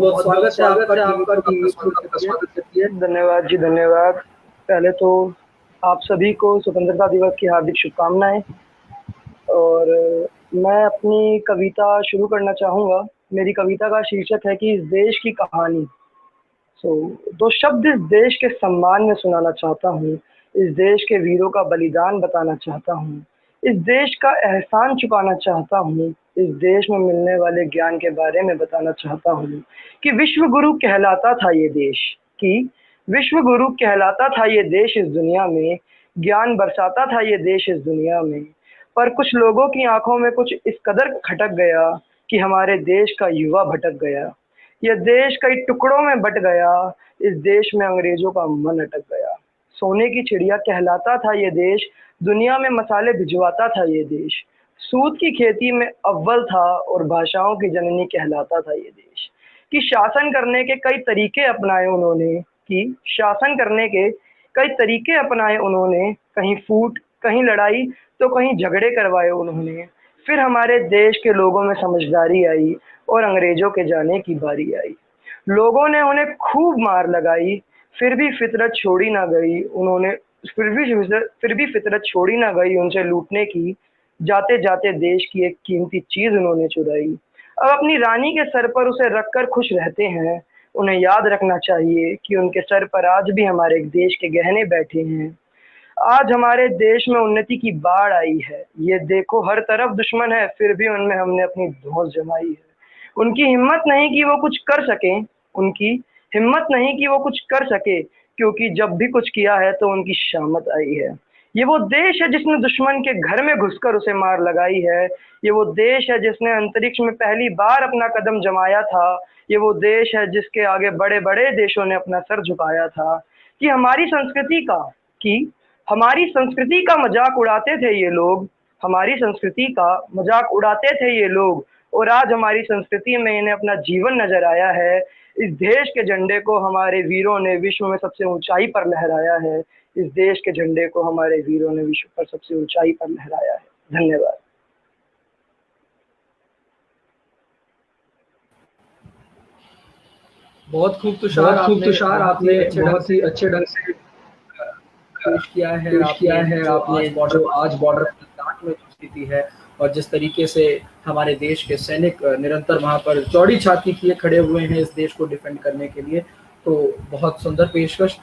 बहुत स्वागत है आपका टीवी स्कूल का स्वागत करती है। धन्यवाद जी, धन्यवाद। पहले तो आप सभी को स्वतंत्रता दिवस की हार्दिक शुभकामनाएं। और मैं अपनी कविता शुरू करना चाहूँगा। मेरी कविता का शीर्षक है कि इस देश की कहानी। दो शब्द इस देश के सम्मान में सुनाना चाहता हूँ। इस देश के वीरों का बलिदान बताना चाहता हूँ। इस देश का एहसान चुकाना चाहता हूँ। इस देश में मिलने वाले ज्ञान के बारे में बताना चाहता हूँ कि विश्व गुरु कहलाता था ये देश, कि विश्व गुरु कहलाता था ये देश इस दुनिया में, ज्ञान बरसाता था ये देश इस दुनिया में। पर कुछ लोगों की आंखों में कुछ इस कदर खटक गया कि हमारे देश का युवा भटक गया। यह देश कई टुकड़ों में बट गया। इस देश में अंग्रेजों का मन अटक गया। सोने की चिड़िया कहलाता था ये देश, दुनिया में मसाले भिजवाता था ये देश। सूत की खेती में अव्वल था और भाषाओं की जननी कहलाता था ये देश। कि शासन करने के कई तरीके अपनाए उन्होंने, कि शासन करने के कई तरीके अपनाए उन्होंने। कहीं फूट, कहीं लड़ाई, तो कहीं झगड़े करवाए उन्होंने। फिर हमारे देश के लोगों में समझदारी आई और अंग्रेजों के जाने की बारी आई। लोगों ने उन्हें खूब मार लगाई, फिर भी फितरत छोड़ी ना गई उन्होंने। फिर भी फितरत छोड़ी ना गई उनसे लूटने की। जाते जाते देश की एक कीमती चीज उन्होंने चुराई। अब अपनी रानी के सर पर उसे रखकर खुश रहते हैं। उन्हें याद रखना चाहिए कि उनके सर पर आज भी हमारे देश के गहने बैठे हैं। आज हमारे देश में उन्नति की बाढ़ आई है। ये देखो हर तरफ दुश्मन है, फिर भी उनमें हमने अपनी धौंस जमाई है। उनकी हिम्मत नहीं कि वो कुछ कर सके, उनकी हिम्मत नहीं कि वो कुछ कर सके, क्योंकि जब भी कुछ किया है तो उनकी शामत आई है। ये वो देश है जिसने दुश्मन के घर में घुसकर उसे मार लगाई है। ये वो देश है जिसने अंतरिक्ष में पहली बार अपना कदम जमाया था। ये वो देश है जिसके आगे बड़े बड़े देशों ने अपना सर झुकाया था। कि हमारी संस्कृति का मजाक उड़ाते थे ये लोग। हमारी संस्कृति का मजाक उड़ाते थे ये लोग, और आज हमारी संस्कृति में इन्हें अपना जीवन नजर आया है। इस देश के झंडे को हमारे वीरों ने विश्व में सबसे ऊंचाई पर लहराया है। इस देश के झंडे को हमारे वीरों ने विश्व पर सबसे ऊंचाई पर लहराया है। धन्यवाद। बहुत खूब तुषार, आपने बहुत ही अच्छे ढंग से पेश किया है आपने जो आज बॉर्डर में जो स्थिति है और जिस तरीके से हमारे देश के सैनिक निरंतर वहां पर चौड़ी छाती किए खड़े हुए हैं इस देश को डिफेंड करने के लिए। तो बहुत सुंदर पेशकश।